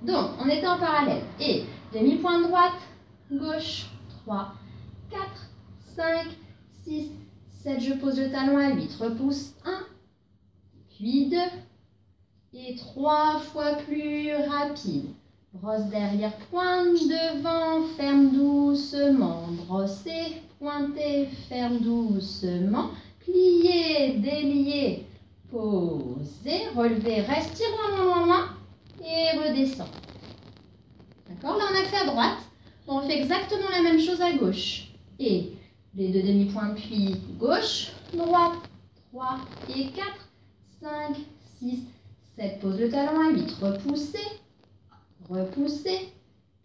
Donc, on était en parallèle. Et demi-pointe droite, gauche, 3, 4, 5, 6, 7. Je pose le talon à 8. Repousse 1, puis 2. Et 3 fois plus rapide. Brosse derrière, pointe devant, ferme doucement. Brosser, pointer, ferme doucement. Plier, délier, poser, relever, reste, tire loin, et redescend. D'accord? Là, on a fait à droite. On fait exactement la même chose à gauche. Et les deux demi-pointes, puis gauche, droite, 3 et 4, 5, 6, 7. Pose le talon à 8. Repousser, repousser,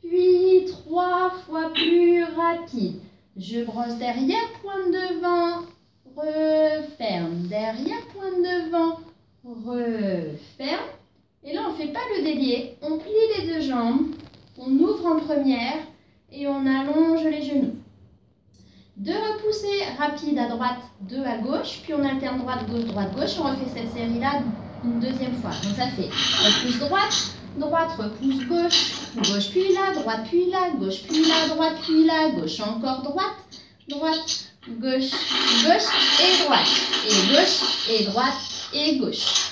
puis 3 fois plus rapide. Je brosse derrière, pointe devant, referme, derrière, pointe devant, referme. Et là, on ne fait pas le délié, on plie les deux jambes, on ouvre en première et on allonge les genoux. 2 repoussées rapides à droite, 2 à gauche, puis on alterne droite, gauche. On refait cette série-là une deuxième fois. Donc ça fait repousse droite, droite, repousse gauche, gauche puis là, droite puis là, gauche puis là, droite puis là, gauche encore droite, droite, gauche, gauche et droite, et gauche et droite et gauche.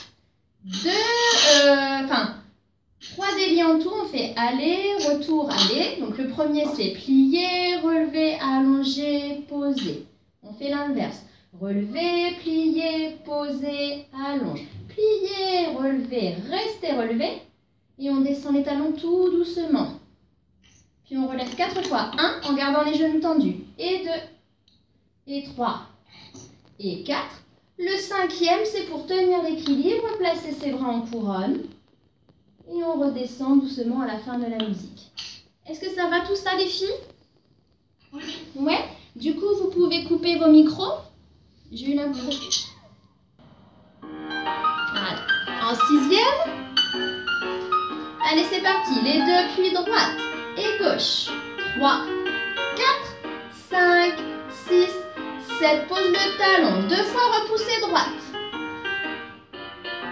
3 déliés en tout, on fait aller, retour, aller. Donc le premier c'est plier, relever, allonger, poser. On fait l'inverse. Relever, plier, poser, allonge. Plier, relever, rester relevé. Et on descend les talons tout doucement. Puis on relève 4 fois. 1 en gardant les genoux tendus. Et 2, et 3, et 4. Le 5e, c'est pour tenir l'équilibre, placer ses bras en couronne. Et on redescend doucement à la fin de la musique. Est-ce que ça va tout ça, les filles? Oui. Ouais. Du coup, vous pouvez couper vos micros. J'ai une impression. Voilà. En 6e. Allez, c'est parti. Les deux, puis droite et gauche. 3, 4, 5, 6, 7. Pose le talon. 2 fois repousser droite.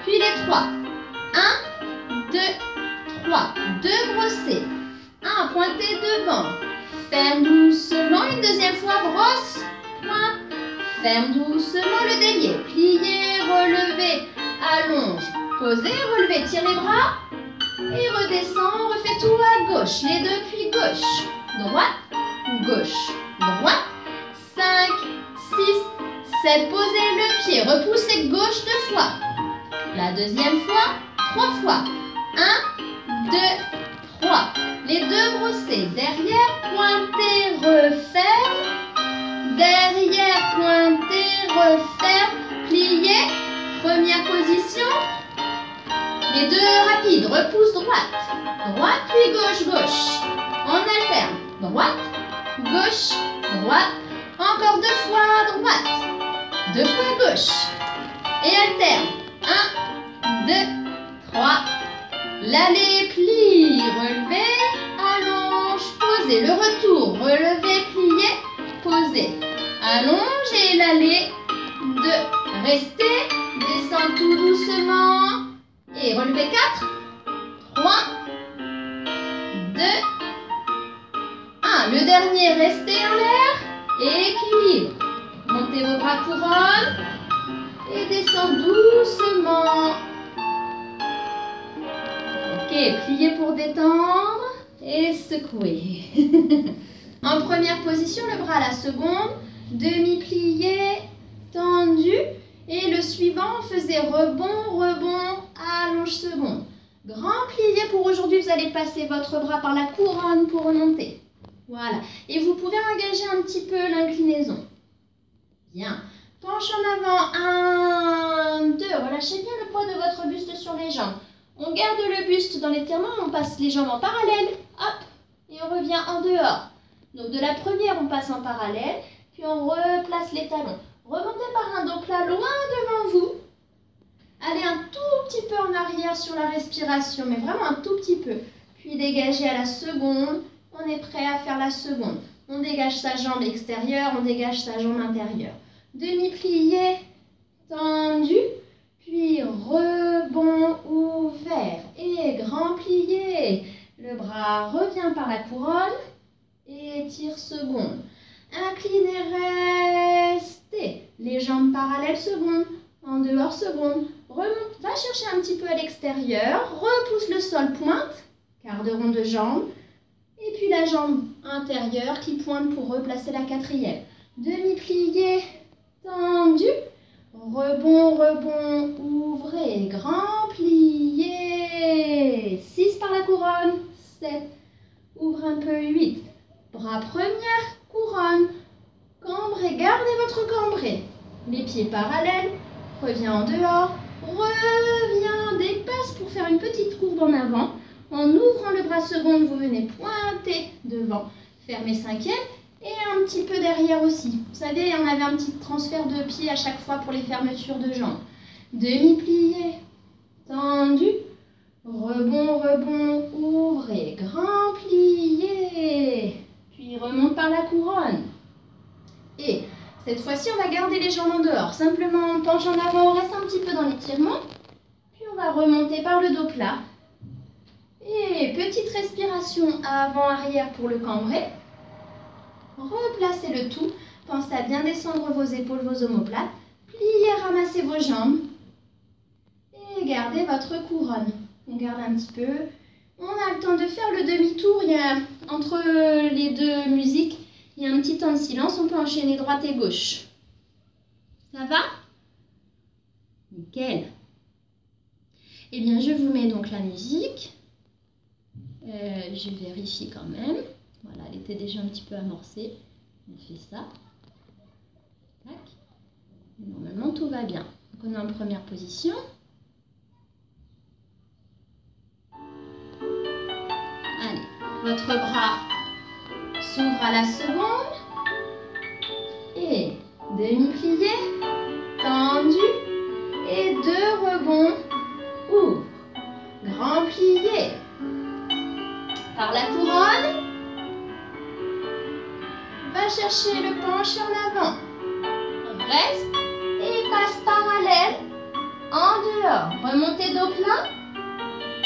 Puis les 3. 1. 2, 3, 2 brossés, 1 pointé devant, ferme doucement, une deuxième fois, brosse, pointe, ferme doucement le délié, plier, relever, allonge, poser, relever, tire les bras, et redescend, on refait tout à gauche, les deux puis gauche, droite, gauche, droite, 5, 6, 7, posez le pied, repoussez gauche 2 fois, la deuxième fois, 3 fois, 1, 2, 3. Les deux brossés. Derrière, pointez, referme. Derrière, pointez, referme. Pliez. Première position. Les deux rapides. Repousse droite. Droite, puis gauche, gauche. On alterne. Droite, gauche, droite. Encore 2 fois droite. 2 fois gauche. Et alterne. 1, 2, 3. L'aller, plie, relever, allonge, poser. Le retour, relever, plier, poser. Allonge et l'aller, 2. Restez, descend tout doucement. Et relevez 4, 3, 2, 1. Le dernier, restez en l'air, équilibre. Montez vos bras couronne et descend doucement. Ok, pliez pour détendre et secouer. En première position, le bras à la seconde, demi-plié, tendu. Et le suivant, on faisait rebond, rebond, allonge seconde. Grand plié pour aujourd'hui, vous allez passer votre bras par la couronne pour remonter. Voilà. Et vous pouvez engager un petit peu l'inclinaison. Bien. Penche en avant, 1, 2. Relâchez bien le poids de votre buste sur les jambes. On garde le buste dans l'étirement, on passe les jambes en parallèle, hop, et on revient en dehors. Donc de la première, on passe en parallèle, puis on replace les talons. Remontez par un dos plat loin devant vous. Allez un tout petit peu en arrière sur la respiration, mais vraiment un tout petit peu. Puis dégagez à la seconde, on est prêt à faire la seconde. On dégage sa jambe extérieure, on dégage sa jambe intérieure. Demi-plié, tendu. Puis rebond ouvert et grand plié, Le bras revient par la couronne. Étire seconde. Inclinez, restez. Les jambes parallèles seconde. En dehors seconde. Remonte. Va chercher un petit peu à l'extérieur. Repousse le sol, pointe. Quart de rond de jambe. Et puis la jambe intérieure qui pointe pour replacer la quatrième. Demi-plié, tendu. Rebond, rebond, ouvrez. Grand plié. 6 par la couronne. 7. Ouvre un peu. 8. Bras première, couronne. Cambrez, gardez votre cambré. Les pieds parallèles. Reviens en dehors. Reviens, dépasse pour faire une petite courbe en avant. En ouvrant le bras second, vous venez pointer devant. Fermez cinquième et un petit peu derrière aussi. Vous savez, on avait un petit transfert de pied à chaque fois pour les fermetures de jambes. Demi-plié, tendu. Rebond, rebond, ouvrez. Grand plié. Puis remonte par la couronne. Et cette fois-ci, on va garder les jambes en dehors. Simplement, on penche en avant, on reste un petit peu dans l'étirement. Puis on va remonter par le dos plat. Et petite respiration avant-arrière pour le cambrer. Replacez le tout. Pensez à bien descendre vos épaules, vos omoplates. Pliez, ramassez vos jambes. Et gardez votre couronne. On garde un petit peu. On a le temps de faire le demi-tour. Entre les deux musiques, il y a un petit temps de silence. On peut enchaîner droite et gauche. Ça va? Nickel. Eh bien, je vous mets donc la musique. Je vérifie quand même. Voilà, elle était déjà un petit peu amorcée. On fait ça. Tac. Et normalement, tout va bien. Donc, on est en première position. Allez, votre bras s'ouvre à la seconde. Et demi-plié, tendu. Et 2 rebonds. Ouvre. Grand plié. Par la couronne, va chercher le penché en avant, reste et passe parallèle, en dehors, remontez dos plat,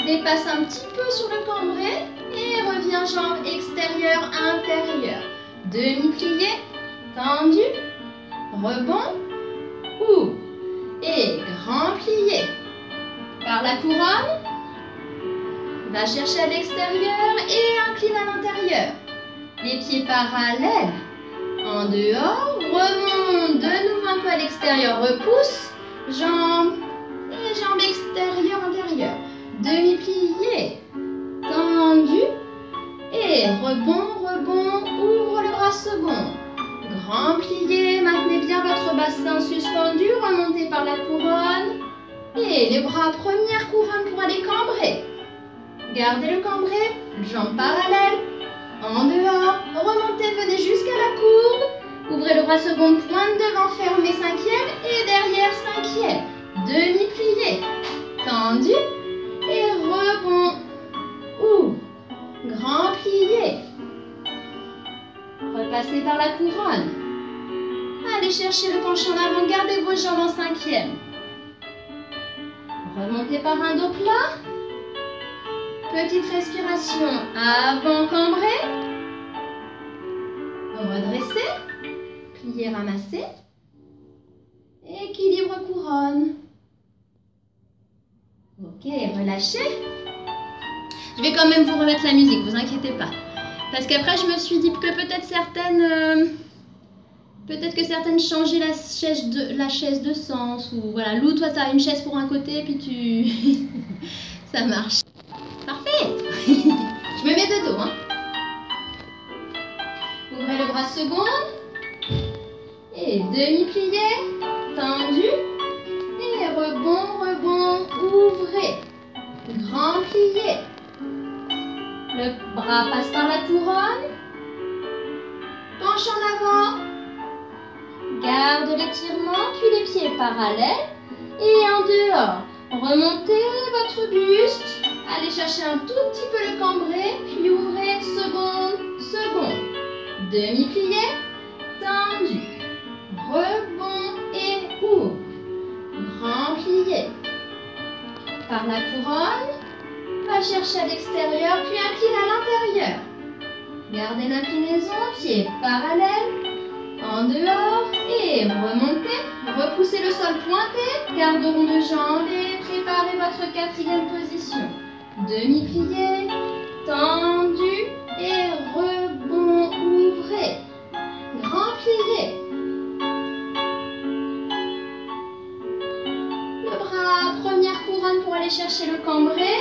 dépasse un petit peu sur le cambré et reviens jambe extérieure, intérieure, demi-plié, tendu, rebond, ouvre et grand plié, par la couronne. Va chercher à l'extérieur et incline à l'intérieur. Les pieds parallèles. En dehors, remonte de nouveau un peu à l'extérieur. Repousse. Jambes et jambes extérieures, intérieures. Demi-plié. Tendu. Et rebond, rebond. Ouvre le bras second. Grand plié. Maintenez bien votre bassin suspendu. Remontez par la couronne. Et les bras première couronne pour aller cambrer. Gardez le cambré, jambes parallèles, en dehors, remontez, venez jusqu'à la courbe, ouvrez le bras second, pointe devant, fermez cinquième et derrière cinquième, demi-plié, tendu et rebond, ouvre, grand plié, repassez par la couronne, allez chercher le penché en avant, gardez vos jambes en cinquième, remontez par un dos plat. Petite respiration avant cambré. Redressez. Pliez, ramassez. Équilibre couronne. Ok, relâchez. Je vais quand même vous remettre la musique, vous inquiétez pas. Parce qu'après, je me suis dit que peut-être certaines changeaient la chaise de sens. Ou voilà, Lou, toi, tu as une chaise pour un côté, puis tu... Ça marche. Parfait. Je me mets de dos. Hein. Ouvrez le bras second. Et demi-plié. Tendu. Et rebond, rebond. Ouvrez. Grand plié. Le bras passe par la couronne. Penche en avant. Garde l'étirement. Puis les pieds parallèles. Et en dehors. Remontez votre buste. Allez chercher un tout petit peu le cambré, puis ouvrez, seconde, seconde. Demi-plié, tendu. Rebond et ouvre. Grand plié. Par la couronne, va chercher à l'extérieur, puis incline à l'intérieur. Gardez l'inclinaison, pieds parallèles, en dehors et remontez. Repoussez le sol pointé, garde rond de jambes et préparez votre quatrième position. Demi-plié, tendu et rebond, ouvrez. Grand plié. Le bras, première couronne pour aller chercher le cambré.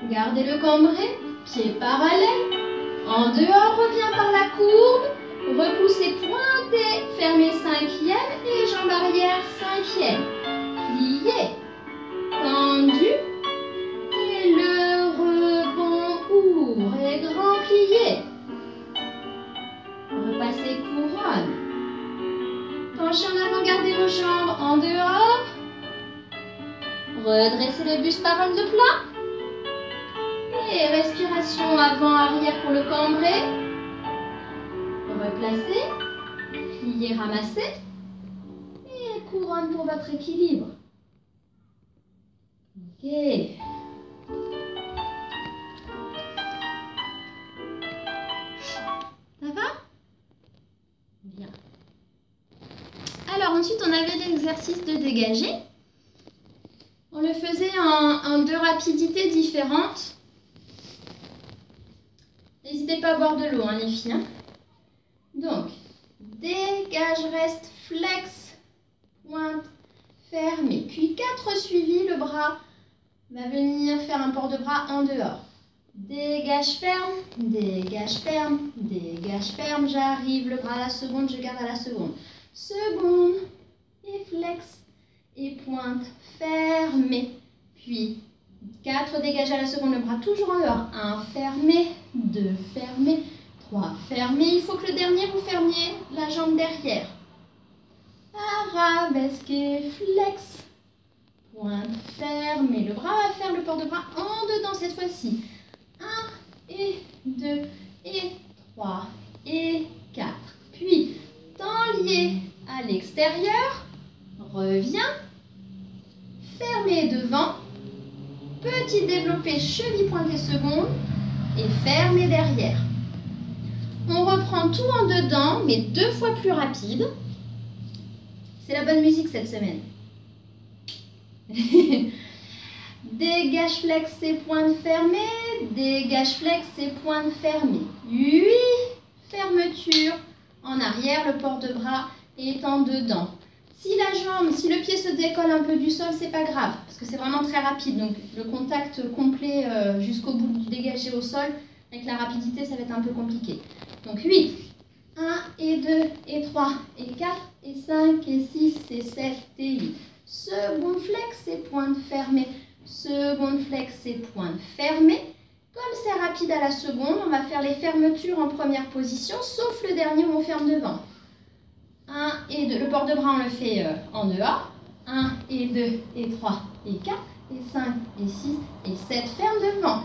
Gardez le cambré, pieds parallèles. En dehors, reviens par la courbe. Repoussez, pointez, fermez cinquième et jambe arrière cinquième. Plié, tendu et le rebond ouvre et grand plié. Repassez couronne. Penchez en avant, gardez vos jambes en dehors. Redressez le buste, parole de plat. Et respiration avant-arrière pour le cambré. Replacez, pliez, ramassez. Et couronne pour votre équilibre. Ok. Ça va? Bien. Alors ensuite, on avait l'exercice de dégager. On le faisait en 2 rapidités différentes. N'hésitez pas à boire de l'eau, hein, les filles. Hein. Donc, dégage, reste, flex, pointe, fermé. Puis 4 suivis, le bras va venir faire un port de bras en dehors. Dégage, ferme, dégage, ferme, dégage, ferme. J'arrive, le bras à la seconde, je garde à la seconde. Seconde, et flex, et pointe, fermé. Puis 4, dégage à la seconde, le bras toujours en dehors. 1, fermé, 2, fermé, 3, fermé. Il faut que le dernier, vous fermiez la jambe derrière. Arabesque et flex. Pointe, fermé. Le bras va faire le port de bras en dedans cette fois-ci. 1 et 2 et 3 et 4. Puis, temps lié à l'extérieur. Reviens. Fermé devant. Petit développé, cheville pointée seconde. Et fermé derrière. On reprend tout en dedans, mais 2 fois plus rapide. C'est la bonne musique cette semaine. Dégage, flex et pointe fermée. Dégage, flex et pointe fermée. 8 fermetures en arrière. Le port de bras est en dedans. Si la jambe, si le pied se décolle un peu du sol, c'est pas grave. Parce que c'est vraiment très rapide. Donc le contact complet jusqu'au bout du dégagé au sol, avec la rapidité, ça va être un peu compliqué. Donc 8. 1 et 2 et 3 et 4 et 5 et 6 et 7 et 8. Seconde flex et pointe fermée. Seconde flex et pointe fermée. Comme c'est rapide à la seconde, on va faire les fermetures en première position, sauf le dernier où on ferme devant. 1 et 2, le port de bras on le fait en dehors. 1 et 2 et 3 et 4 et 5 et 6 et 7, ferme devant.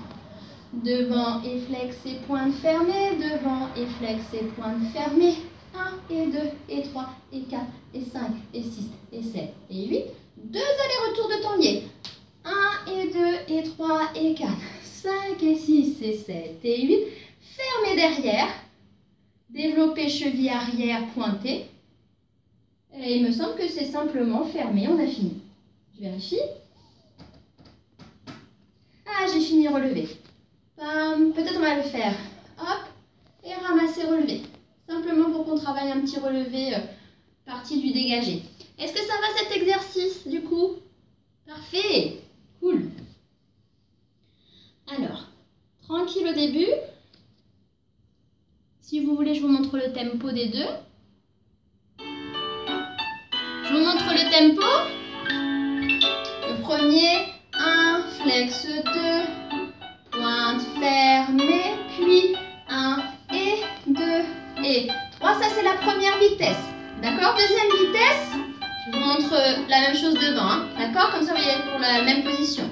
Devant et flex et pointe fermée, devant et flex et pointe fermée. 1 et 2 et 3 et 4 et 5 et 6 et 7 et 8. 2 allers-retours de temps lié. 1 et 2 et 3 et 4, 5 et 6 et 7 et 8. Fermez derrière. Développez cheville arrière pointée. Et il me semble que c'est simplement fermé. On a fini. Je vérifie. Ah, j'ai fini relevé. Peut-être on va le faire. Hop. Et ramasser relevé. Simplement pour qu'on travaille un petit relevé partie du dégagé. Est-ce que ça va cet exercice du coup? Parfait. Cool. Alors, tranquille au début. Si vous voulez, je vous montre le tempo des deux. Je vous montre le tempo. Le premier, 1, flex 2, pointe fermée, puis 1 et 2 et 3. Ça, c'est la première vitesse. D'accord? Deuxième vitesse, je vous montre la même chose devant. Hein. D'accord? Comme ça, vous voyez pour la même position.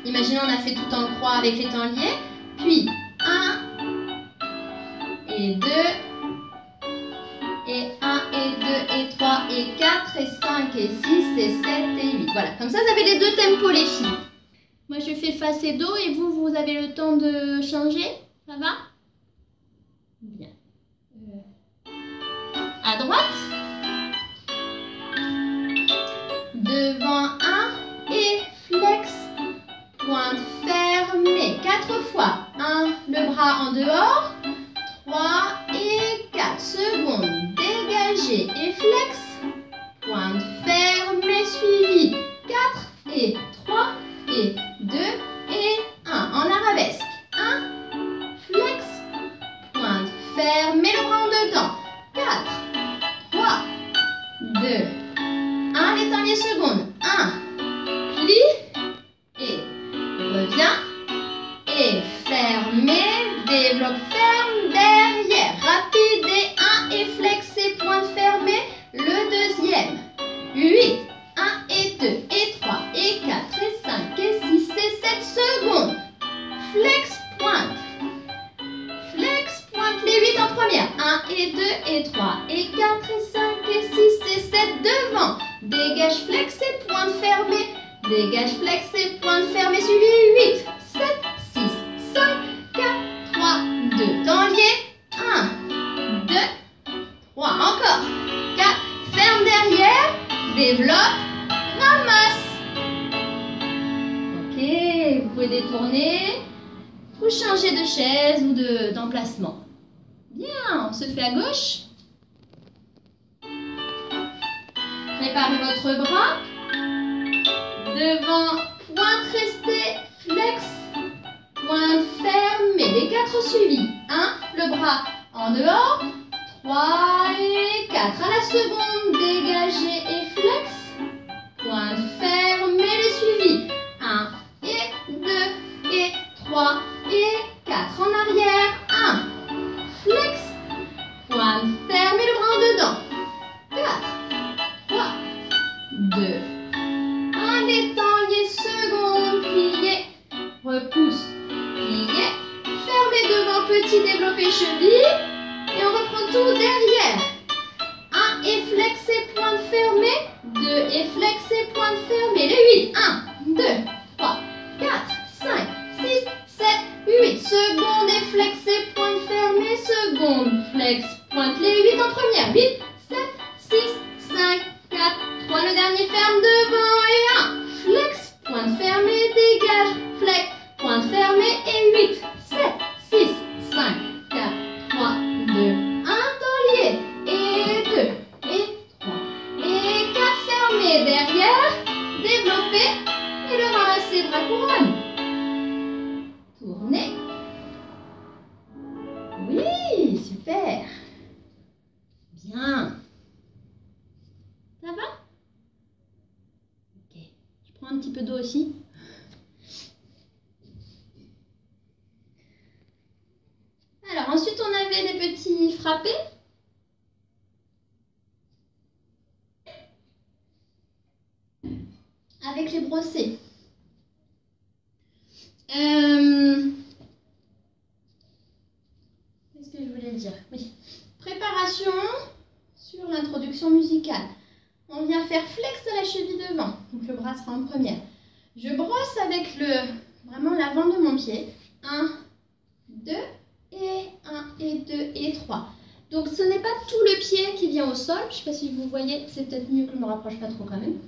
Imaginez, on a fait tout en croix avec les temps liés. Puis 1 et 2 et 1 et 2 et 3 et 4 et 5 et 6 et 7 et 8. Voilà, comme ça vous avez les deux tempos les filles. Moi, je fais face et dos et vous, vous avez le temps de changer. Ça va? Bien. À droite. Devant 1 et flex. Pointe fermée. 4 fois. 1, le bras en dehors. 3 et 4 secondes. Dégagez et flex. Pointe fermée suivie. 4 et 3 et 2 et 1. En arabesque. 1, flex. Pointe fermée, le bras en dedans. 4, 3, 2, 1. Les dernières secondes. 1, plie et reviens. Et fermez, développe, ferme, derrière. Rapide et 1 et flex et pointe fermée. Le deuxième. 8, 1 et 2 et 3 et 4 et 5 et 6 et 7 secondes. Flex, pointe. Flex, pointe les 8 en première. 1 et 2 et 3 et 4 et 5 et 6 et 7 devant. Dégage, flex et pointe fermée. Dégage, flex et pointe fermée. Suivi 8, 7, 6, 5, 4, 3, 2. Temps lié. 1, 2, 3. Encore. 4. Ferme derrière. Développe. Ramasse. Ok. Vous pouvez détourner. Ou changer de chaise ou d'emplacement. Bien. On se fait à gauche. Préparez votre bras. Devant. Pointe restée. Flex. Pointe fermée. Les 4 suivis. 1. Le bras en dehors. 3 et 4. À la seconde, dégagez et flex. Pointe fermée, les suivis. 1 et 2 et 3 et 4. En arrière. 1. Flex. Pointe fermée, le bras en dedans. 4, 3, 2. 1. Détendez, seconde. Pliez. Repousse. Pliez. Fermez devant, petit développé cheville. Et on reprend tout derrière. 1 et flex et pointe fermée. 2 et flex et pointe fermée. Les 8. 1, 2, 3, 4, 5, 6, 7, 8. Seconde et flex et pointe fermée. Seconde, flex, pointe les 8 en première. 8, 7, 6, 5, 4, 3. Le dernier ferme devant et 1. Flex, pointe fermée, dégage. Flex, pointe fermée et 8, 7, 6, 5, 4, 3, 2, 1, temps lié, et 2, et 3, et 4, fermé, derrière, développé, et le ramasser, bras couronne. Tournez. Oui, super. Bien. Ça va? Ok. Je prends un petit peu d'eau aussi. Alors, ensuite, on avait des petits frappés. Avec les brossés. Qu'est-ce que je voulais dire? Oui. Préparation sur l'introduction musicale. On vient faire flex de la cheville devant. Donc, le bras sera en première. Je brosse avec vraiment l'avant de mon pied. 1, 2, et 1, et 2, et 3. Donc, ce n'est pas tout le pied qui vient au sol. Je ne sais pas si vous voyez, c'est peut-être mieux que je ne me rapproche pas trop quand même.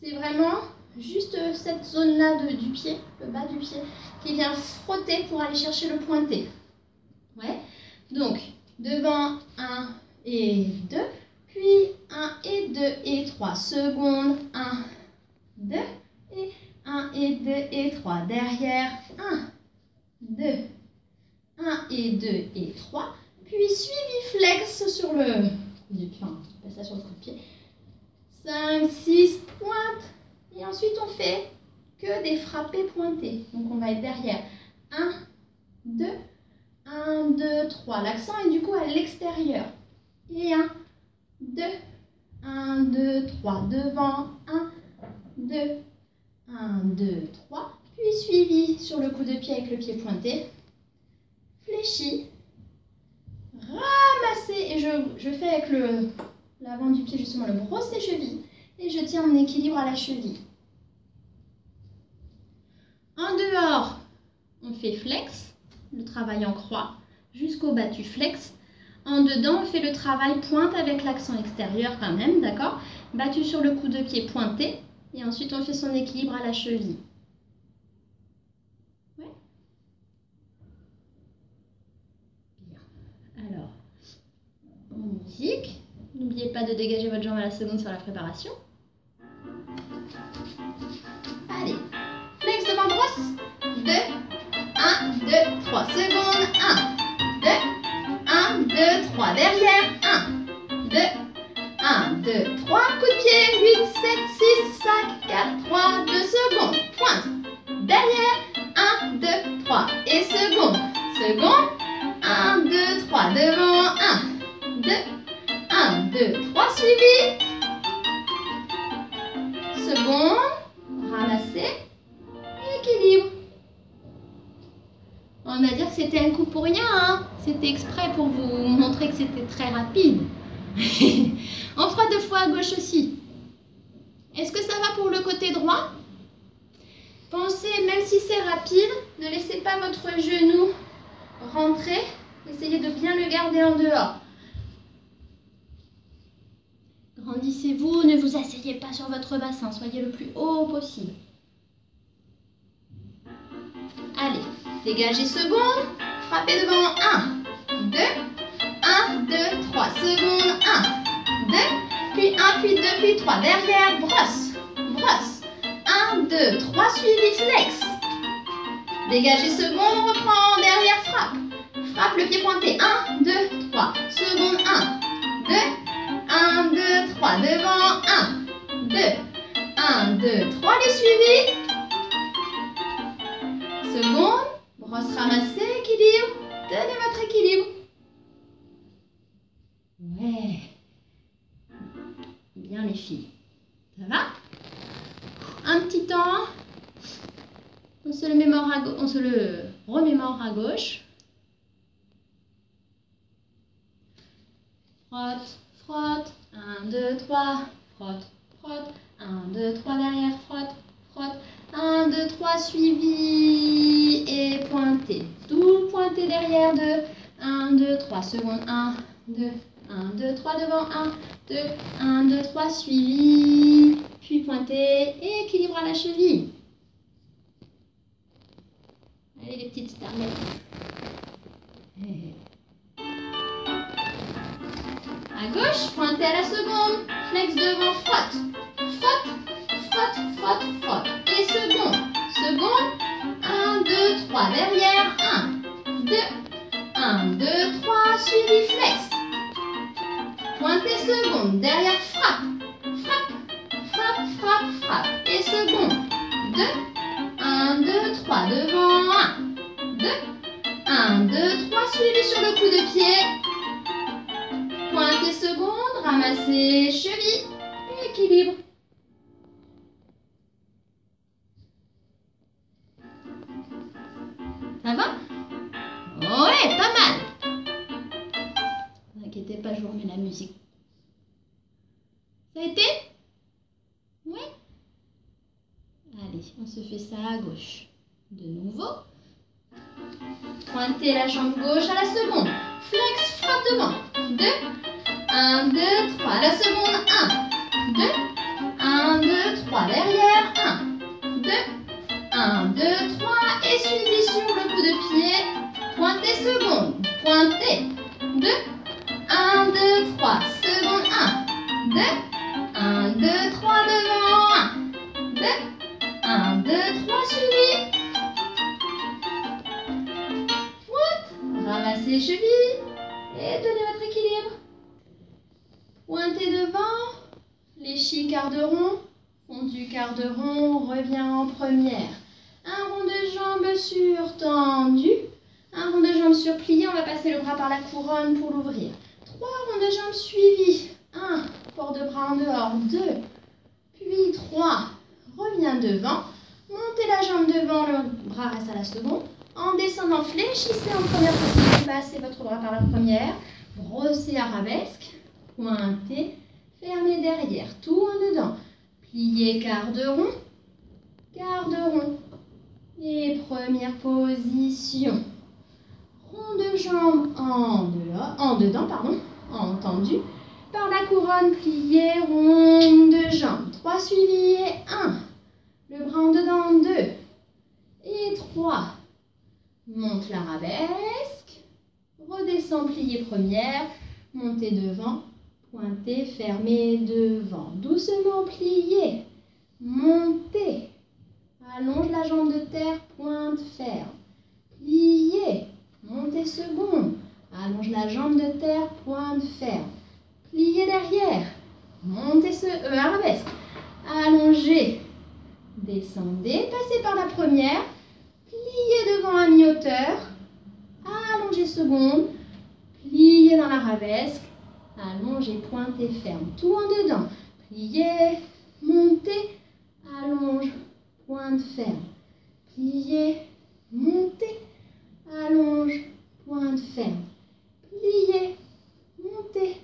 C'est vraiment juste cette zone-là du pied, le bas du pied, qui vient frotter pour aller chercher le pointé. Ouais. Donc, devant 1 et 2, puis 1 et 2 et 3. Seconde, 1, 2, et 1 et 2 et 3. Derrière, 1, 2, 1 et 2 et 3. Puis suivi flex sur le ça sur le coup de pied. 5, 6, pointe. Et ensuite, on fait que des frappés pointés. Donc, on va être derrière. 1, 2, 1, 2, 3. L'accent est du coup à l'extérieur. Et 1, 2, 1, 2, 3. Devant, 1, 2, 1, 2, 3. Puis suivi sur le coup de pied avec le pied pointé. Fléchi. Ramasser. Et je fais avec l'avant du pied justement le brosse des chevilles. Et je tiens mon équilibre à la cheville. En dehors, on fait flex, le travail en croix, jusqu'au battu flex. En dedans, on fait le travail pointe avec l'accent extérieur quand même, d'accord? Battu sur le coup de pied pointé. Et ensuite, on fait son équilibre à la cheville. Ouais. Bien. Alors, en musique, n'oubliez pas de dégager votre jambe à la seconde sur la préparation. Allez, flex devant brosse. 2, 1, 2, 3 secondes. 1, 2, 1, 2, 3 derrière. 1, 2, 1, 2, 3. Coup de pied. 8, 7, 6, 5, 4, 3, 2 secondes. Pointe. Derrière. 1, 2, 3. Et seconde. Seconde. 1, 2, 3. Devant. 1, 2, 1, 2, 3. Suivi. Seconde. Ramasser. Équilibre. On va dire que c'était un coup pour rien, hein. C'était exprès pour vous montrer que c'était très rapide. On fera 2 fois à gauche aussi. Est-ce que ça va pour le côté droit? Pensez, même si c'est rapide, ne laissez pas votre genou rentrer. Essayez de bien le garder en dehors. Grandissez-vous, ne vous asseyez pas sur votre bassin, soyez le plus haut possible. Allez, dégagez seconde, frappez devant 1, 2, 1, 2, 3 secondes, 1, 2, puis 1, puis 2, puis 3, derrière, brosse, brosse, 1, 2, 3, suivi, flex. Dégagez seconde, reprend, derrière, frappe, frappe le pied pointé, 1, 2, 3, seconde, 1, 2, 1, 2, 3, devant, 1, 2, 1, 2, 3, les suivis. Seconde, brosse ramassée, équilibre, tenez votre équilibre. Ouais, bien les filles, ça va? Un petit temps, on se le remémore à gauche. Frotte, frotte, 1, 2, 3, frotte, frotte, 1, 2, 3 derrière, frotte, frotte, 1, 2, 3, suivi et pointé. Tout pointé derrière, 2, 1, 2, 3 secondes, 1, 2, 1, 2, 3 devant, 1, 2, 1, 2, 3, suivi, puis pointé, et équilibre à la cheville. Allez les petites starlettes. À gauche, pointez à la seconde, flex devant, frotte, frotte, frotte, frotte, frotte. Et seconde, seconde, 1, 2, 3, derrière, 1, 2, 1, 2, 3, suivi, flex. Pointez seconde, derrière, frappe, frappe, frappe, frappe, frappe. Et seconde, 2, 1, 2, 3, devant, 1, 2, 1, 2, 3, suivi sur le coup de pied. Pointez seconde, ramassez cheville, équilibre. Ça va? Ouais, pas mal. Ne vous inquiétez pas, je vous remets la musique. Ça a été? Oui? Allez, on se fait ça à gauche. De nouveau. Pointez la jambe gauche à la seconde. Flex, frappe devant. 2, 1, 2, 3. À la seconde, 1, 2, 1, 2, 3. Derrière, 1, 2, 1, 2, 3. Et suivi sur le coup de pied. Pointez seconde. Pointez. 2, 1, 2, 3. Seconde, 1, 2, 1, 2, 3. Devant, 1, 2, 1, 2, 3. Suivi. Ramassez les chevilles et tenez votre équilibre. Pointez devant, fléchis quart de rond, fondu quart de rond, revient en première. Un rond de jambe surtendu, un rond de jambe surplié, on va passer le bras par la couronne pour l'ouvrir. 3 ronds de jambes suivis, 1, port de bras en dehors, 2, puis 3, reviens devant, montez la jambe devant, le bras reste à la seconde. En descendant, fléchissez en première position, passez votre bras par la première, brossez arabesque, pointez, fermez derrière, tout en dedans. Pliez quart de rond, Et première position. Rond de jambe en dedans, entendu. Par la couronne pliée, ronde de jambe. 3 suivis et 1. Le bras en dedans, 2. Et 3. Monte l'arabesque. Redescend, plié première. Montez devant. Pointez, fermez devant. Doucement plié. Montez. Allonge la jambe de terre, pointe ferme. Plié. Montez seconde. Allonge la jambe de terre, pointe ferme. Pliez derrière. Montez arabesque. Allongez. Descendez. Passez par la première. Pliez devant à mi-hauteur. Allongez seconde. Pliez dans l'arabesque. Allongez, pointez ferme. Tout en dedans. Pliez. Montez. Allonge. Pointe ferme. Pliez. Montez. Allonge. Pointe ferme. Pliez. Montez.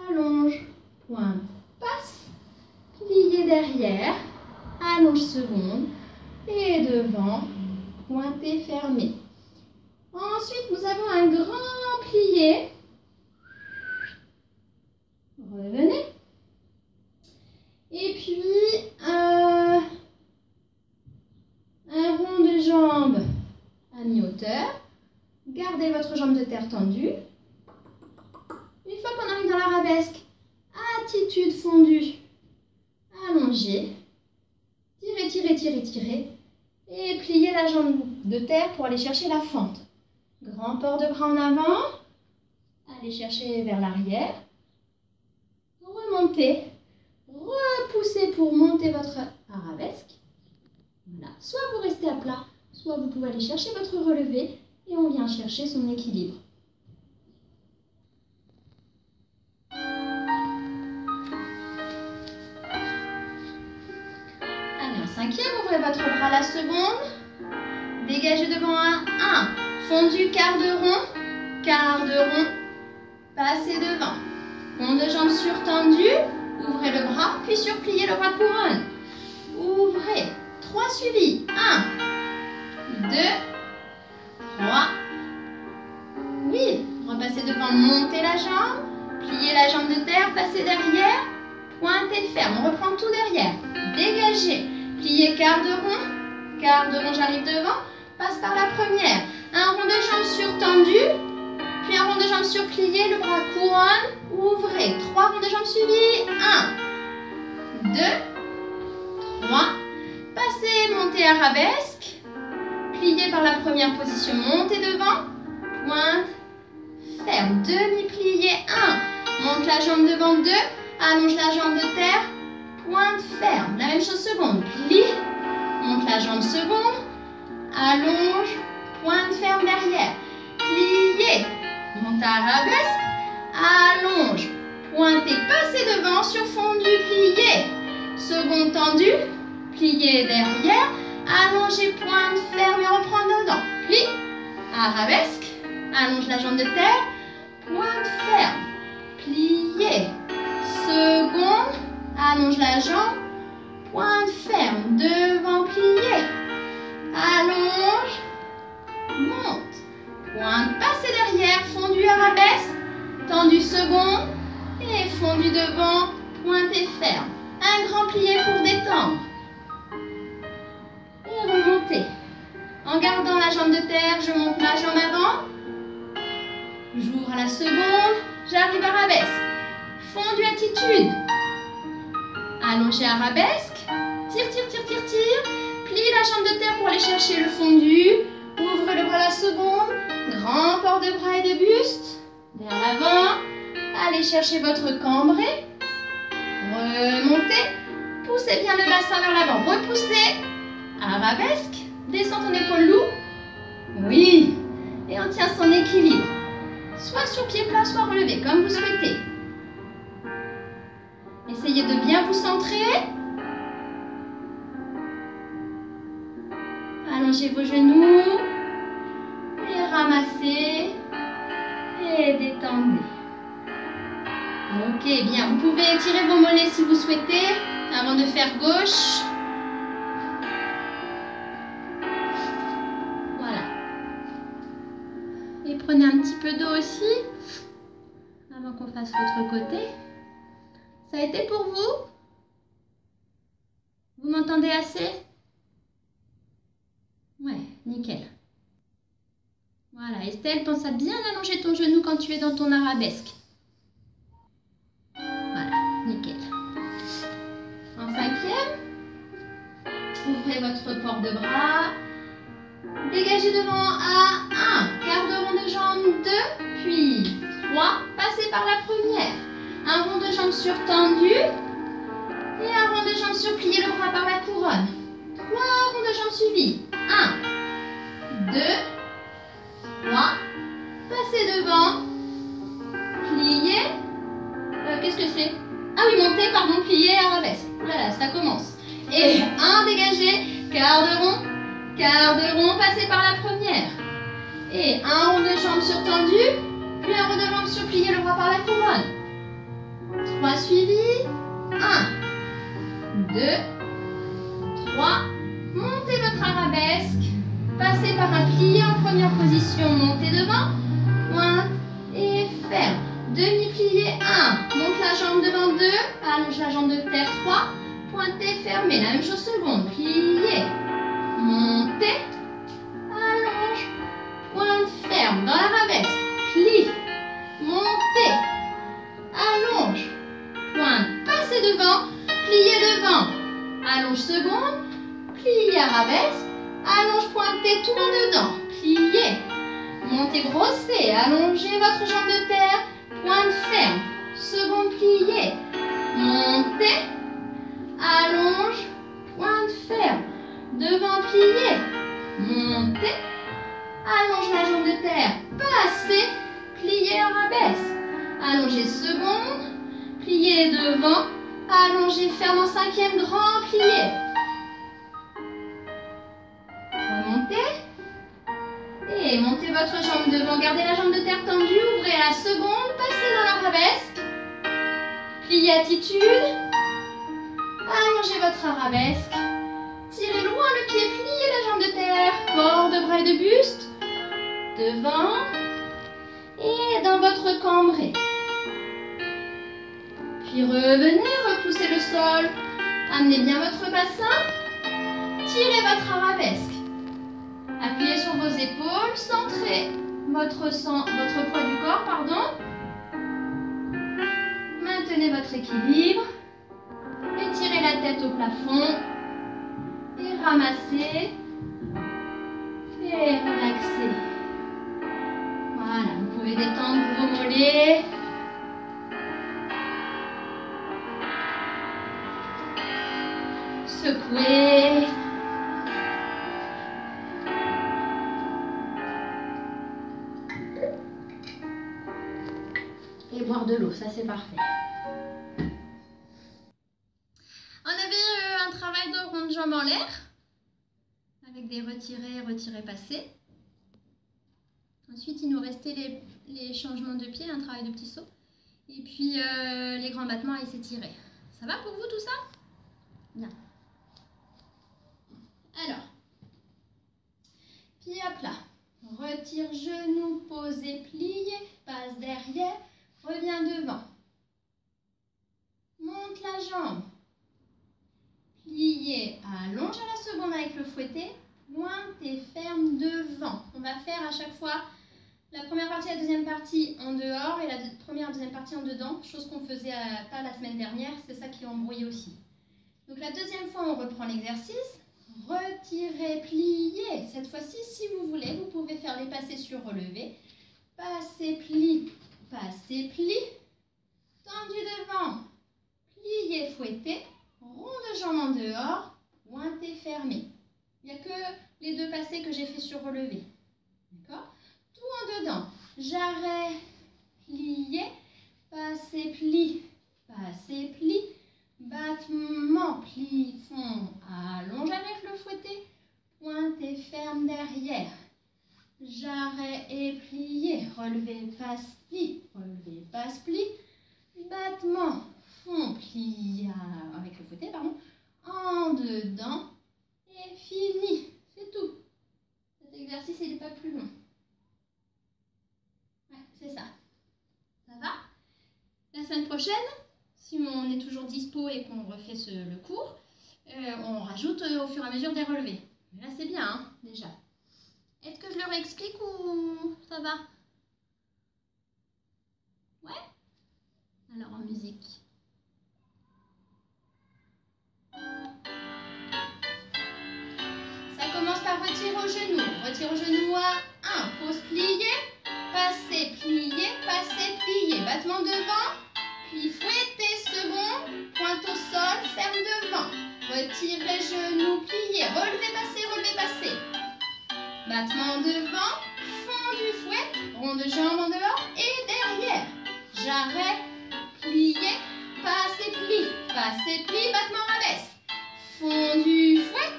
Allonge, pointe, passe, pliez derrière, allonge seconde, et devant, pointez, fermez. Ensuite, nous avons un grand plié. Revenez. Et puis, un rond de jambe à mi-hauteur. Gardez votre jambe de terre tendue. Une fois qu'on arrive dans l'arabesque, attitude fondue, allongez, tirez, tirez, tirez, tirez, et pliez la jambe de terre pour aller chercher la fente. Grand port de bras en avant, allez chercher vers l'arrière, remontez, repoussez pour monter votre arabesque. Voilà. Soit vous restez à plat, soit vous pouvez aller chercher votre relevé et on vient chercher son équilibre. Cinquième, ouvrez votre bras à la seconde. Dégagez devant un 1. Fondu, quart de rond. Passez devant. Rond de jambe surtendu. Ouvrez le bras, puis surpliez le bras de couronne. Ouvrez. 3 suivis. 1, 2, 3. Oui. Repassez devant, montez la jambe. Pliez la jambe de terre, passez derrière. Pointez ferme. On reprend tout derrière. Dégagez. Pliez quart de rond, j'arrive devant, passe par la première. Un rond de jambe surtendu, puis un rond de jambe surplié, le bras couronne, ouvrez. 3 ronds de jambe suivis, 1, 2, 3. Passez, montez arabesque, pliez par la première position, montez devant, pointe, ferme, demi-plié, 1. Monte la jambe devant, 2, allonge la jambe de terre, pointe ferme. La même chose seconde. Plie. Monte la jambe seconde. Allonge. Pointe ferme derrière. Pliez. Monte arabesque. Allonge. Pointez. Passez devant sur fondu. Pliez. Seconde tendue. Pliez derrière. Allongez. Pointe ferme et reprendre dedans. Plie. Arabesque. Allonge la jambe de terre. Pointe ferme. Pliez. Seconde. Allonge la jambe, pointe ferme, devant, plié. Allonge, monte, pointe, passez derrière, fondu arabesque, tendu seconde, et fondu devant, pointe et ferme. Un grand plié pour détendre. Et remontez. En gardant la jambe de terre, je monte ma jambe avant. J'ouvre à la seconde, j'arrive arabesque. Fondu attitude. Allongez arabesque, tire, tire, tire, tire, tire, plie la jambe de terre pour aller chercher le fondu, ouvrez le bras à la seconde, grand port de bras et de buste, vers l'avant, allez chercher votre cambré, remontez, poussez bien le bassin vers l'avant, repoussez, arabesque, descend ton épaule loup, oui, et on tient son équilibre, soit sur pied plat, soit relevé, comme vous souhaitez. Essayez de bien vous centrer. Allongez vos genoux. Et ramassez. Et détendez. Ok, bien. Vous pouvez étirer vos mollets si vous souhaitez avant de faire gauche. Et prenez un petit peu d'eau aussi, avant qu'on fasse l'autre côté. Ça a été pour vous? Vous m'entendez assez? Ouais, nickel. Voilà, Estelle, pense à bien allonger ton genou quand tu es dans ton arabesque. Voilà, nickel. En cinquième, ouvrez votre port de bras. Dégagez devant à 1, quart de rond de jambe, 2, puis 3, passez par la première. Un rond de jambe surtendu et un rond de jambe surplié, le bras par la couronne. 3 ronds de jambe suivis. 1, 2, 3, passez devant, pliez. Qu'est-ce que c'est? Ah oui, montez, pardon, pliez, arabesque. Voilà, ça commence. Et 1, dégagez, quart de rond, passez par la première. Et un rond de jambe surtendu, puis un rond de jambe surplié, le bras par la couronne. 3 suivis. 1, 2, 3. Montez votre arabesque. Passez par un plié en première position. Montez devant. Pointe et ferme. Demi-plié 1. Monte la jambe devant 2. Allonge la jambe de terre 3. Pointez, fermez. La même chose seconde. Plié. Montez. Allonge. Pointe, ferme. Dans l'arabesque. Plie. Montez. Allonge. Pointe. Passez devant. Pliez devant. Allonge seconde. Pliez arabesque. Allonge, pointez tout en dedans. Pliez. Montez, brossez. Allongez votre jambe de terre. Pointe ferme. Seconde pliée. Montez. Allonge. Pointe ferme. Devant plié. Montez. Allonge la jambe de terre. Passez. Pliez arabesque. Allongez seconde. Pliez devant. Allongez ferme en cinquième. Grand plié. Remontez. Et montez votre jambe devant. Gardez la jambe de terre tendue. Ouvrez la seconde. Passez dans l'arabesque. Pliez attitude. Allongez votre arabesque. Tirez loin le pied. Pliez la jambe de terre. Port de bras et de buste. Devant. Et dans votre cambré. Puis revenez. Repoussez le sol. Amenez bien votre bassin. Tirez votre arabesque. Appuyez sur vos épaules, centrez votre poids du corps, pardon. Maintenez votre équilibre. Étirez la tête au plafond. Et ramassez. Et relaxez. Voilà, vous pouvez détendre vos mollets. Secouez. Et boire de l'eau, ça c'est parfait. On avait un travail de rond de jambe en l'air, avec des retirés, retirés, passés. Ensuite, il nous restait les changements de pied, un travail de petit saut. Et puis les grands battements et s'étirer. Ça va pour vous tout ça? Bien. Alors, pied à plat. Retire genou, posé, plié, passe derrière. Reviens devant. Monte la jambe. Plié, allonge à la seconde avec le fouetté. Pointe et ferme devant. On va faire à chaque fois la première partie et la deuxième partie en dehors et la première et deuxième partie en dedans. Chose qu'on faisait pas la semaine dernière. C'est ça qui a embrouillé aussi. Donc la deuxième fois, on reprend l'exercice. Retirez, pliez. Cette fois-ci, si vous voulez, vous pouvez faire les passés sur relevé. Passez, pli. Passez, pli, tendu devant, plié, fouetté, rond de jambe en dehors, pointé, fermé. Il n'y a que les deux passés que j'ai fait sur relevé. D'accord? Tout en dedans. J'arrête, plié, passé, pli, battement, pli, fond, allonge avec le fouetté, pointé, ferme derrière. J'arrête et plié, relevé, passe, pli, battement, fond, pli, avec le fouetté, pardon, en dedans, et fini, c'est tout. Cet exercice, il n'est pas plus long. prochaine, si on est toujours dispo et qu'on refait le cours, on rajoute au fur et à mesure des relevés. Mais là, c'est bien, hein, déjà. Est-ce que je leur explique ou ça va? Ouais? Alors, en musique. Ça commence par retirer au genou. Retire au genou à 1. Pose plié. Passer, plié, passer, plié. Battement devant. Puis fouetter second. Pointe au sol, ferme devant. Retirer genou, plié. Relever, passer. Battement devant. Fond du fouet. Rond de jambe en dehors et derrière. J'arrête, plié, passer, plie, battement arabesque. Fond du fouet.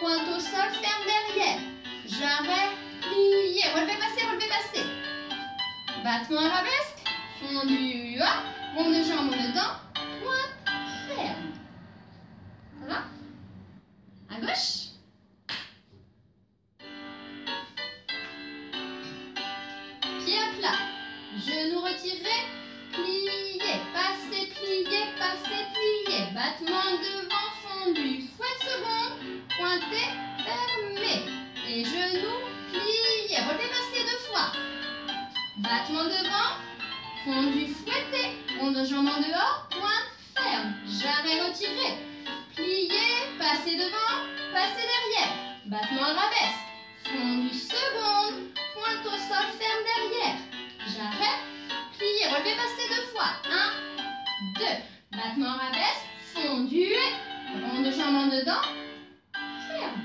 Pointe au sol, ferme derrière. J'arrête, plié, relever, passer. Battement arabesque. Fond du haut. Rond de jambe en dedans. Pointe, ferme. Ça va? À gauche. Pied à plat. Genoux retirés. Plié, passer, plié. Battement devant, fondu. Fouet second. Pointé, fermé. Et genoux, plié. Relevé, passer 2 fois. Battement devant. Fondu, fouetté. Rond de jambe en dehors. Pointe, ferme. J'arrête, retiré. Plié, passer devant. Passer derrière. Battement arabesque. Fondu seconde. Pointe au sol, ferme derrière. J'arrête. Plié, relevé, passer 2 fois. 1, 2. Battement arabesque. Fondu. Rond de jambe en dedans. Ferme.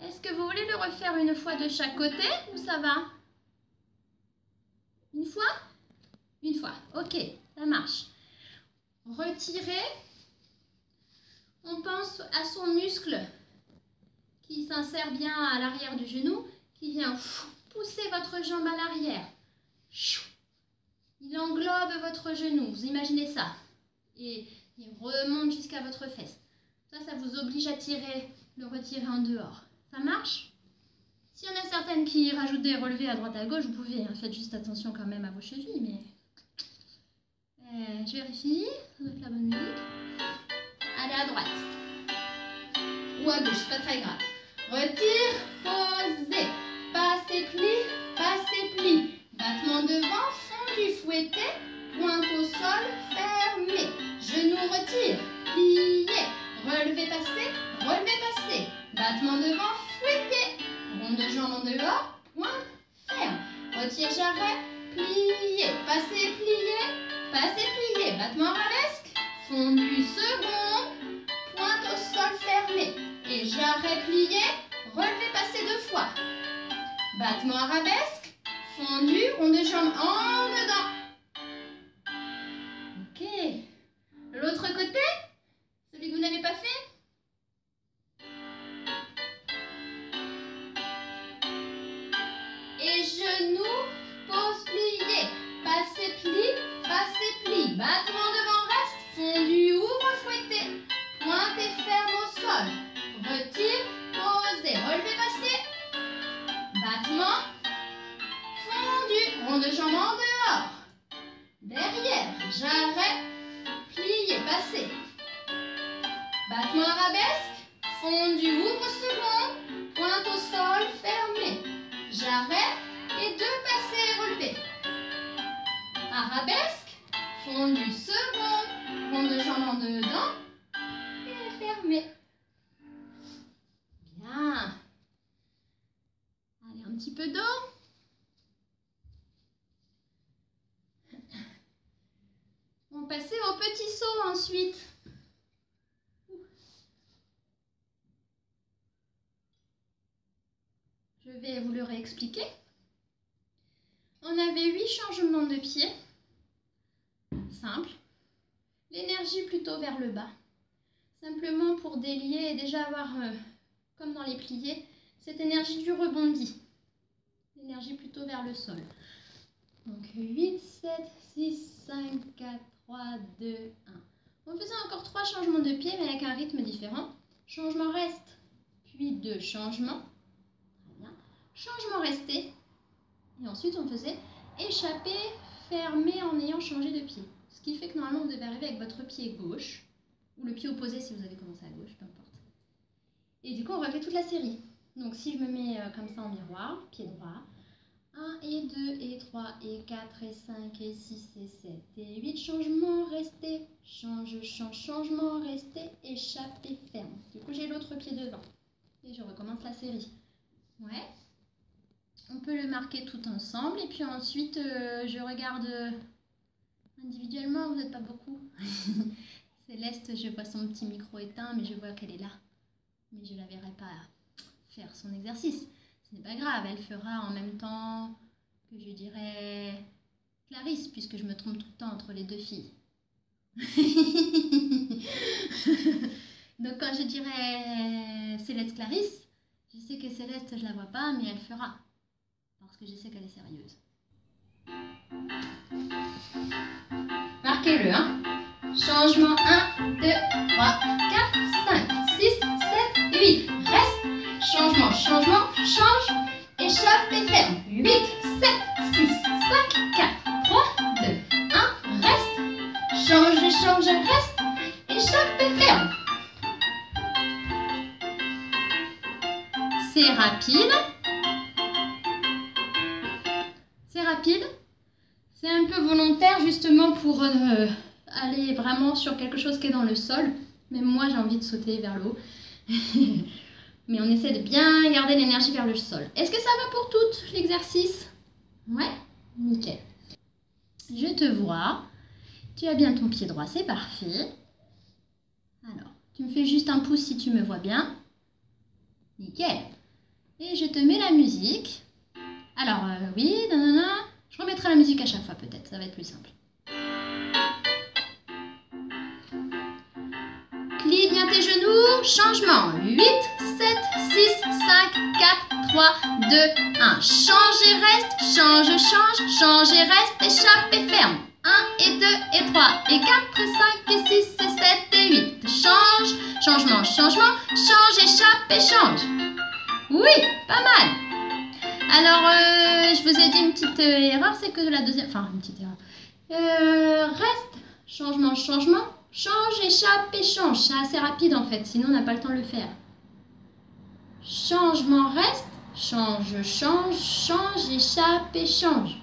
Est-ce que vous voulez le refaire une fois de chaque côté ou ça va? Une fois? Une fois. Ok, ça marche. Retirez. On pense à son muscle qui s'insère bien à l'arrière du genou, qui vient pousser votre jambe à l'arrière. Il englobe votre genou, vous imaginez ça. Et il remonte jusqu'à votre fesse. Ça vous oblige à le retirer en dehors. Ça marche? S'il y en a certaines qui rajoutent des relevés à droite à gauche, vous pouvez. Hein, faites juste attention quand même à vos chevilles. Mais je vérifie. Ça doit être la bonne musique. Allez à droite. Ou à gauche, c'est pas très grave. Retire, posez. Passer, plie. Battement devant, fondu, fouetté. Pointe au sol, fermé. Genou retire, plié. Relevé, passer. Battement devant, fouetté. Rond de jambe en dehors, pointe, ferme. Retire, j'arrête, plié. Passer, plié. Battement arabesque. Fondu second. Pointe au sol, fermé. Et j'arrête, plié. Relevé, passer 2 fois. Battement arabesque. Fondu, rond de jambe en dedans. Ok. L'autre côté, celui que vous n'avez pas fait. Et genoux, pose, plié. Passer, plie. Battement devant, reste. Fondu, ouvre, fouetté. Pointe et ferme au sol. Retire, posez. Relevé, passer. Battement. Fondu, rond de jambe en dehors. Derrière, j'arrête. Plié, passer. Battement arabesque. Fondu, ouvre second. Pointe au sol, fermé. J'arrête et 2 passés relevés. Arabesque, fondu second, rond de jambe en dedans et fermé. Bien. Allez, un petit peu d'eau. On va passer au petit saut ensuite. Je vais vous le réexpliquer. On avait 8 changements de pied. Simple. L'énergie plutôt vers le bas. Simplement pour délier et déjà avoir, comme dans les pliés, cette énergie du rebondi. L'énergie plutôt vers le sol. Donc 8, 7, 6, 5, 4, 3, 2, 1. On faisait encore 3 changements de pied, mais avec un rythme différent. Changement reste, puis 2 changements. Très bien. Changement resté. Et ensuite, on faisait échappé, fermé en ayant changé de pied. Ce qui fait que normalement vous devez arriver avec votre pied gauche, ou le pied opposé si vous avez commencé à gauche, peu importe. Et du coup on refait toute la série. Donc si je me mets comme ça en miroir, pied droit, 1 et 2 et 3 et 4 et 5 et 6 et 7 et 8, changement, rester, change, change, changement, rester, échappe et ferme. Du coup j'ai l'autre pied devant. Et je recommence la série. Ouais. On peut le marquer tout ensemble et puis ensuite je regarde individuellement, vous n'êtes pas beaucoup. Céleste, je vois son petit micro éteint mais je vois qu'elle est là. Mais je ne la verrai pas faire son exercice. Ce n'est pas grave, elle fera en même temps que je dirais Clarisse puisque je me trompe tout le temps entre les deux filles. Donc quand je dirais Céleste Clarisse, je sais que Céleste je la vois pas mais elle fera. Parce que je sais qu'elle est sérieuse. Marquez-le, hein. Changement 1, 2, 3, 4, 5, 6, 7, 8. Reste. Changement, changement, change. Échappe et ferme. 8, 7, 6, 5, 4, 3, 2, 1. Reste. Change, change, reste. Échappe et ferme. C'est rapide. C'est rapide. C'est un peu volontaire justement pour aller vraiment sur quelque chose qui est dans le sol. Même moi j'ai envie de sauter vers le haut. Mais on essaie de bien garder l'énergie vers le sol. Est-ce que ça va pour toutes l'exercice? Ouais, nickel. Je te vois. Tu as bien ton pied droit, c'est parfait. Alors, tu me fais juste un pouce si tu me vois bien. Nickel. Et je te mets la musique. Alors, oui, nanana. Je remettrai la musique à chaque fois peut-être, ça va être plus simple. Plie bien tes genoux, changement. 8, 7, 6, 5, 4, 3, 2, 1. Change et reste, change, change, change et reste, échappe et ferme. 1 et 2 et 3 et 4 et 5 et 6 et 7 et 8. Change, changement, changement, change, échappe et change. Oui, pas mal. Alors, je vous ai dit une petite erreur, c'est que la deuxième... Enfin, une petite erreur. Reste, changement, changement, change, échappe et change. C'est assez rapide en fait, sinon on n'a pas le temps de le faire. Changement, reste, change, change, change, échappe et change.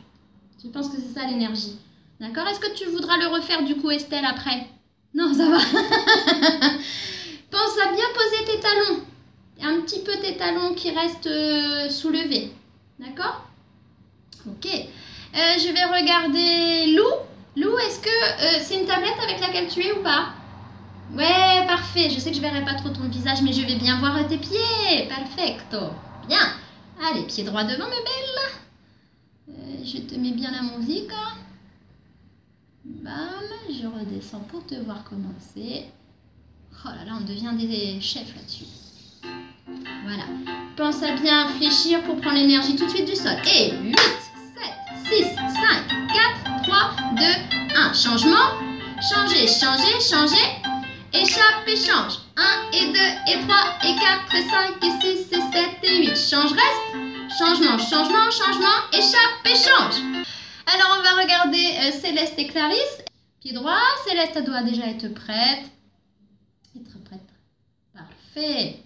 Je pense que c'est ça l'énergie. D'accord? Est-ce que tu voudras le refaire du coup, Estelle, après? Non, ça va. Pense à bien poser tes talons. Un petit peu tes talons qui restent soulevés. D'accord? Ok. Je vais regarder Lou. Lou, est-ce que c'est une tablette avec laquelle tu es ou pas? Ouais, parfait. Je sais que je ne verrai pas trop ton visage, mais je vais bien voir tes pieds. Perfecto. Bien. Allez, pied droit devant, mes belles. Je te mets bien la musique. Bam. Je redescends pour te voir commencer. Oh là là, on devient des chefs là-dessus. Voilà. Pense à bien fléchir pour prendre l'énergie tout de suite du sol. Et 8, 7, 6, 5, 4, 3, 2, 1. Changement. Changer, changer, changer. Échappe et change. 1 et 2 et 3 et 4 et 5 et 6 et 7 et 8. Change, reste. Changement, changement, changement. Échappe et change. Alors on va regarder Céleste et Clarisse. Pied droit. Céleste doit déjà être prête. Être prête. Parfait.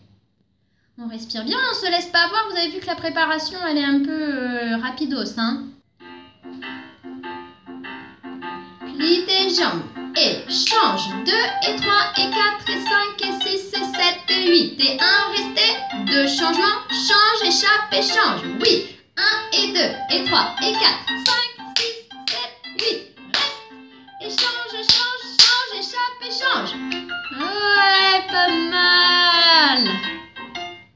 On respire bien, on ne se laisse pas avoir. Vous avez vu que la préparation, elle est un peu rapidos. Hein. Plie tes jambes et change. 2 et 3 et 4 et 5 et 6 et 7 et 8 et 1. Restez. 2 changements. Change, échappe et change. Oui. 1 et 2 et 3 et 4, 5, 6, 7, 8. Reste. Et change, change, change, échappe et change. Ouais, pas mal.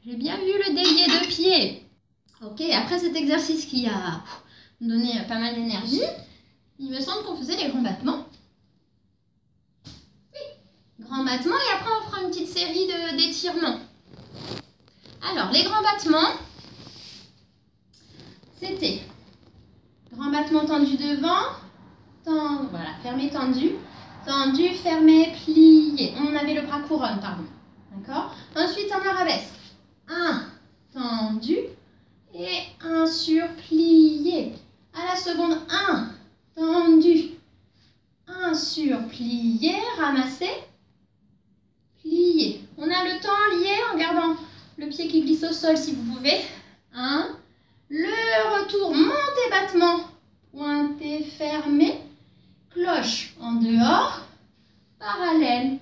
J'ai bien vu le délié de pied. Ok, après cet exercice qui a donné pas mal d'énergie, il me semble qu'on faisait les grands battements. Oui, grands battements et après on fera une petite série d'étirements. Alors, les grands battements, c'était grand battement tendu devant, voilà, fermé, tendu, fermé, plié. On avait le bras couronne, pardon. D'accord? Ensuite, en arabesque. Un tendu et un surplié. À la seconde, le pied qui glisse au sol si vous pouvez. 1. Le retour, montez, battement. Pointé, fermé. Cloche en dehors. Parallèle.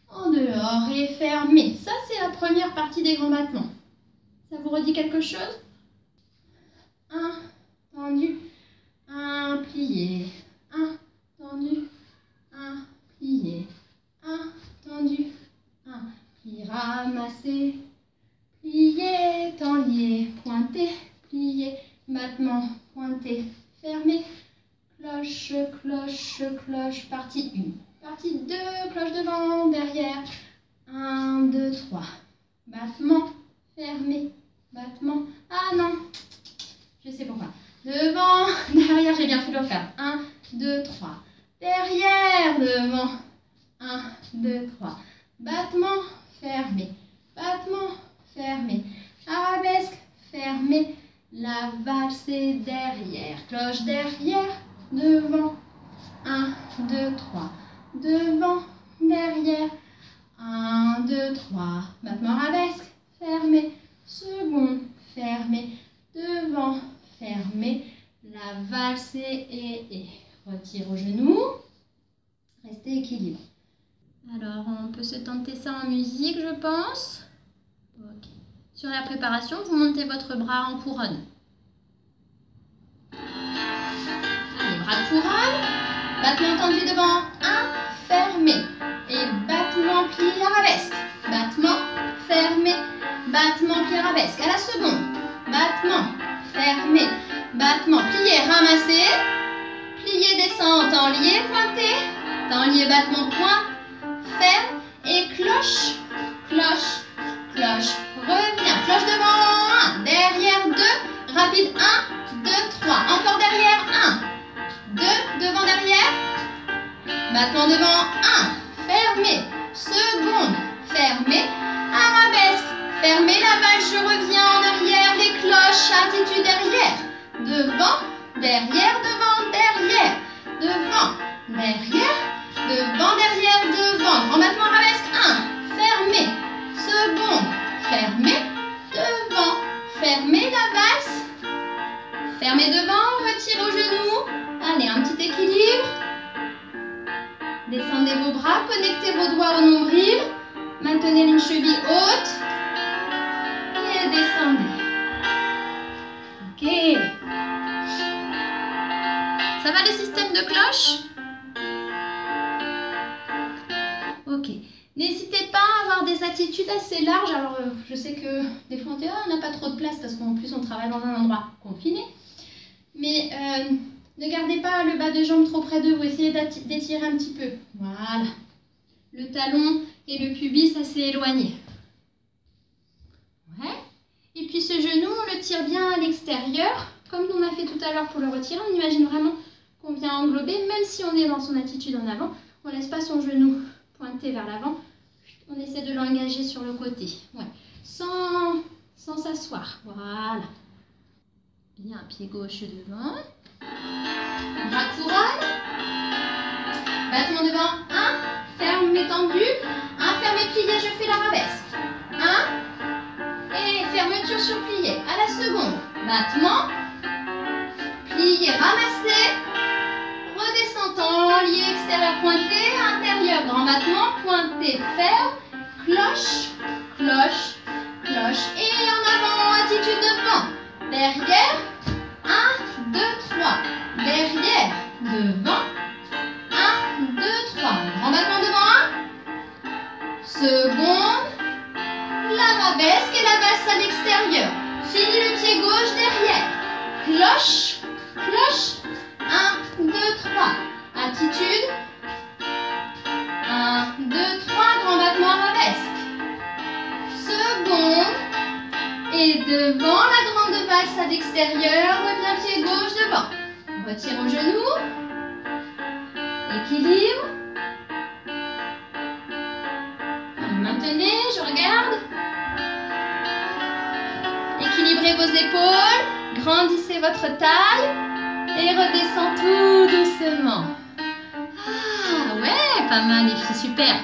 En dehors et fermé. Ça, c'est la première partie des grands battements. Ça vous redit quelque chose? 1, tendu. 1, plié. 1, tendu. 1, plié. 1, tendu. 1, plié, ramassé. Plié, tendu, pointé, plié, battement, pointé, fermé. Cloche, cloche, cloche, partie 1. Partie 2, cloche devant, derrière. 1, 2, 3. Battement, fermé, battement. Ah non, je sais pourquoi. Devant, derrière, j'ai bien fait de le faire. 1, 2, 3. Derrière, devant. 1, 2, 3. Battement, fermé, battement, fermé. Arabesque, fermé. La valse est derrière. Cloche derrière, devant. 1, 2, 3. Devant, derrière. 1, 2, 3. Battement arabesque, fermé. Second, fermé. Devant, fermé. La valse et retire au genou. Restez équilibré. Alors, on peut se tenter ça en musique, je pense. Ok. Sur la préparation, vous montez votre bras en couronne. Allez, bras de couronne. Battement tendu devant. 1, fermé. Et battement plié arabesque. Battement, fermé. Battement plié arabesque. À la seconde. Battement, fermé. Battement, plié, ramassé. Plié, descend, temps lié, pointé. Temps lié, battement, point. Ferme. Et cloche, cloche, cloche. Reviens. Cloche devant. 1. Derrière 2. Rapide. 1, 2, 3. Encore derrière. 1, 2. Devant, derrière. Battement devant. 1. Fermé. Seconde. Fermé. Arabesque. Fermé la valse. Je reviens en arrière. Les cloches. Attitude derrière. Devant. Derrière. Devant. Derrière. Devant. Derrière. Devant. Derrière. Devant. Grand battement arabesque. 1. Fermé. Seconde. Fermé. Devant. Fermé la valse. Fermez devant, retirez au genou. Allez, un petit équilibre. Descendez vos bras, connectez vos doigts au nombril. Maintenez une cheville haute. Et descendez. Ok. Ça va le système de cloche? Ok. N'hésitez pas à avoir des attitudes assez larges. Alors, je sais que des fois, on n'a pas trop de place parce qu'en plus, on travaille dans un endroit confiné. Mais ne gardez pas le bas de jambe trop près de vous. Essayez d'étirer un petit peu. Voilà. Le talon et le pubis assez éloignés. Ouais. Et puis ce genou, on le tire bien à l'extérieur. Comme on a fait tout à l'heure pour le retirer, on imagine vraiment qu'on vient englober. Même si on est dans son attitude en avant, on ne laisse pas son genou pointé vers l'avant. On essaie de l'engager sur le côté. Ouais. Sans s'asseoir. Voilà. Bien, pied gauche devant. Bras couronne. Battement devant. 1. Ferme tendu. 1. Fermé plié. Je fais l'arabesque. 1. Et fermeture sur plié. À la seconde. Battement. Plié, ramassé. Redescendant. Lié extérieur pointé. Intérieur. Grand battement. Pointé. Ferme. Cloche. Cloche. Cloche. Et en avant. Attitude devant. Derrière, 1, 2, 3. Derrière, devant, 1, 2, 3. Grand battement devant, 1. Seconde, l'arabesque et la valse à l'extérieur. Fini le pied gauche derrière. Cloche, cloche, 1, 2, 3. Attitude, 1, 2, 3. Grand battement arabesque. Seconde. Et devant la grande valse à l'extérieur, revient pied gauche devant. Retire au genou. Équilibre. Maintenez, je regarde. Équilibrez vos épaules. Grandissez votre taille. Et redescend tout doucement. Ah ouais, pas mal les filles, super.